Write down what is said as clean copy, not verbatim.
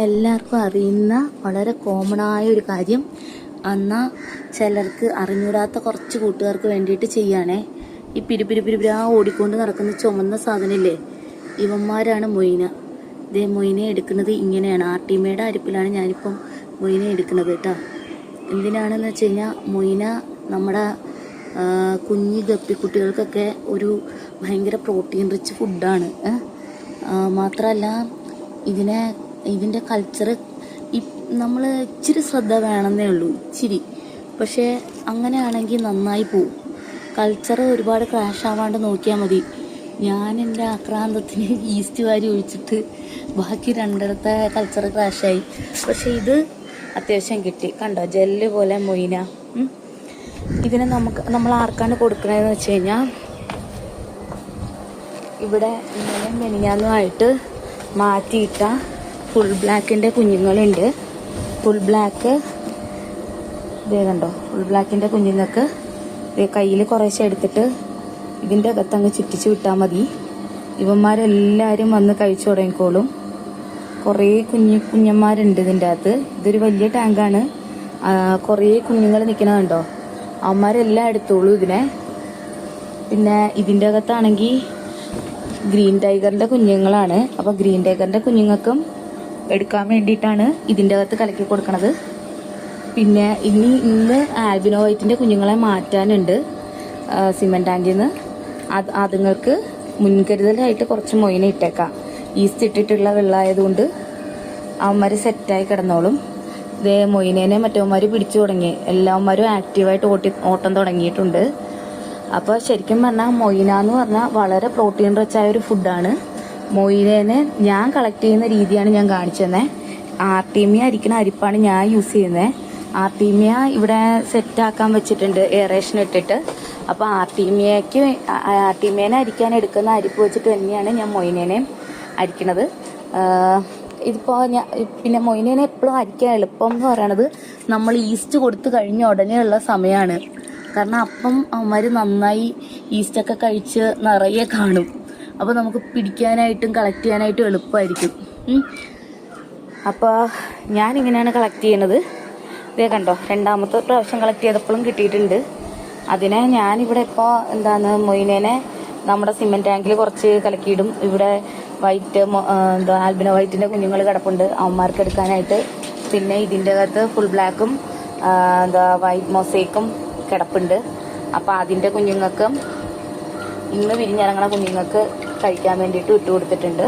എല്ലാവർക്കും അറിയുന്ന വളരെ കോമൺ ആയ ഒരു കാര്യം, എന്നാൽ ചിലർക്ക് അറിഞ്ഞൂടാത്ത കുറച്ച് കൂട്ടുകാർക്ക് വേണ്ടിയിട്ട് ചെയ്യാണേ. ഈ പിരിപിരിപിരിപിരാ ഓടിക്കൊണ്ട് നടക്കുന്ന ചുമന്ന സാധനമില്ലേ, ഇവന്മാരാണ് മൊയ്ന. ഇതേ മൊയ്നെ എടുക്കുന്നത് ഇങ്ങനെയാണ്. ആർട്ടിമയുടെ അരിപ്പിലാണ് ഞാനിപ്പം മൊയ്നെ എടുക്കുന്നത് കേട്ടോ. എന്തിനാണെന്ന് വെച്ച് കഴിഞ്ഞാൽ മൊയ്ന നമ്മുടെ കുഞ്ഞി ഗപ്പിക്കുട്ടികൾക്കൊക്കെ ഒരു ഭയങ്കര പ്രോട്ടീൻ റിച്ച് ഫുഡാണ്. മാത്രമല്ല ഇതിൻ്റെ കൾച്ചർ നമ്മൾ ഇച്ചിരി ശ്രദ്ധ വേണമെന്നേ ഉള്ളൂ, ഇച്ചിരി. പക്ഷേ അങ്ങനെയാണെങ്കിൽ നന്നായി പോവും. കൾച്ചർ ഒരുപാട് ക്രാഷ് ആവാണ്ട് നോക്കിയാൽ മതി. ഞാൻ എൻ്റെ ആക്രാന്തത്തിന് ഈസ്റ്റ് വാരി ഒഴിച്ചിട്ട് ബാക്കി രണ്ടിടത്തെ കൾച്ചർ ക്രാഷായി. പക്ഷെ ഇത് അത്യാവശ്യം കിട്ടി. കണ്ടോ, ജെല്ല് പോലെ മൊയ്ന. ഇതിനെ നമ്മൾ ആർക്കാണ് കൊടുക്കണതെന്ന് വെച്ച് കഴിഞ്ഞാൽ, ഇവിടെ ഇന്നലെ മെനിഞ്ഞാന്നുമായിട്ട് മാറ്റിയിട്ട ഫുൾ ബ്ലാക്കിൻ്റെ കുഞ്ഞുങ്ങളുണ്ട്. ഫുൾ ബ്ലാക്ക് ഇതേ കണ്ടോ, ഫുൾ ബ്ലാക്കിൻ്റെ കുഞ്ഞുങ്ങൾക്ക് കയ്യിൽ കുറേശ്ശെ എടുത്തിട്ട് ഇതിൻ്റെ അകത്തങ്ങ് ചുറ്റിച്ച് വിട്ടാൽ മതി. ഇവന്മാരെല്ലാവരും വന്ന് കഴിച്ചു തുടങ്ങിക്കോളും. കുറേ കുഞ്ഞന്മാരുണ്ട് ഇതിൻ്റെ അകത്ത്. ഇതൊരു വലിയ ടാങ്കാണ്. കുറേ കുഞ്ഞുങ്ങൾ നിൽക്കുന്നത് കണ്ടോ, അവന്മാരെല്ലാം എടുത്തോളൂ ഇതിനെ. പിന്നെ ഇതിൻ്റെ അകത്താണെങ്കിൽ ഗ്രീൻ ടൈഗറിൻ്റെ കുഞ്ഞുങ്ങളാണ്. അപ്പോൾ ഗ്രീൻ ടൈഗറിൻ്റെ കുഞ്ഞുങ്ങൾക്കും എടുക്കാൻ വേണ്ടിയിട്ടാണ് ഇതിൻ്റെ അകത്ത് കലക്കി കൊടുക്കണത്. പിന്നെ ഇന്ന് ആൽബിനോ വൈറ്റിൻ്റെ കുഞ്ഞുങ്ങളെ മാറ്റാനുണ്ട് സിമെൻറ്റ് ടാങ്കിൽ നിന്ന്. അതുങ്ങൾക്ക് മുൻകരുതലായിട്ട് കുറച്ച് മൊയ്ന ഇട്ടേക്കാം. ഈസ്റ്റ് ഇട്ടിട്ടുള്ള വെള്ളമായതുകൊണ്ട് അവന്മാർ സെറ്റായി കിടന്നോളും. ഇതേ മൊയ്നേനെ മറ്റവന്മാർ പിടിച്ചു തുടങ്ങി. എല്ലാവന്മാരും ആക്റ്റീവായിട്ട് ഓട്ടം തുടങ്ങിയിട്ടുണ്ട്. അപ്പോൾ ശരിക്കും പറഞ്ഞാൽ മൊയ്ന എന്ന് പറഞ്ഞാൽ വളരെ പ്രോട്ടീൻ റിച്ച് ആയ ഒരു ഫുഡാണ്. മൊയ്നേനെ ഞാൻ കളക്ട് ചെയ്യുന്ന രീതിയാണ് ഞാൻ കാണിച്ചു തന്നെ. ആർട്ടീമിയ അരിക്കുന്ന അരിപ്പാണ് ഞാൻ യൂസ് ചെയ്യുന്നത്. ആർട്ടീമിയ ഇവിടെ സെറ്റാക്കാൻ വെച്ചിട്ടുണ്ട് എയറേഷൻ ഇട്ടിട്ട്. അപ്പോൾ ആർട്ടീമിയനെ അരിക്കാൻ എടുക്കുന്ന അരിപ്പ് വെച്ചിട്ട് തന്നെയാണ് ഞാൻ മൊയ്നേനെ അരിക്കണത്. ഇതിപ്പോൾ പിന്നെ മൊയ്നേനെ എപ്പോഴും അരിക്കാൻ എളുപ്പം എന്ന് പറയണത് നമ്മൾ ഈസ്റ്റ് കൊടുത്ത് കഴിഞ്ഞ ഉടനെയുള്ള സമയമാണ്. കാരണം അപ്പം അവന്മാർ നന്നായി ഈസ്റ്റൊക്കെ കഴിച്ച് നിറയെ കാണും. അപ്പോൾ നമുക്ക് പിടിക്കാനായിട്ടും കളക്ട് ചെയ്യാനായിട്ടും എളുപ്പമായിരിക്കും. അപ്പോൾ ഞാനിങ്ങനെയാണ് കളക്ട് ചെയ്യണത്. ഇതേ കണ്ടോ, രണ്ടാമത്തെ പ്രാവശ്യം കളക്ട് ചെയ്തപ്പോഴും കിട്ടിയിട്ടുണ്ട്. അതിനെ ഞാനിവിടെ ഇപ്പോൾ മൊയ്നേനെ നമ്മുടെ സിമെൻറ്റ് ടാങ്കിൽ കുറച്ച് കലക്കിയിടും. ഇവിടെ ആൽബിനോ വൈറ്റിൻ്റെ കുഞ്ഞുങ്ങൾ കിടപ്പുണ്ട്, അവന്മാർക്ക് എടുക്കാനായിട്ട്. പിന്നെ ഇതിൻ്റെ അകത്ത് ഫുൾ ബ്ലാക്കും വൈറ്റ് മൊസൈക്കും കിടപ്പുണ്ട്. അപ്പോൾ അതിൻ്റെ കുഞ്ഞുങ്ങൾക്കും ഇന്ന് വിരിഞ്ഞിറങ്ങണ കുഞ്ഞുങ്ങൾക്ക് കഴിക്കാൻ വേണ്ടിയിട്ട് ഇട്ട് കൊടുത്തിട്ടുണ്ട്.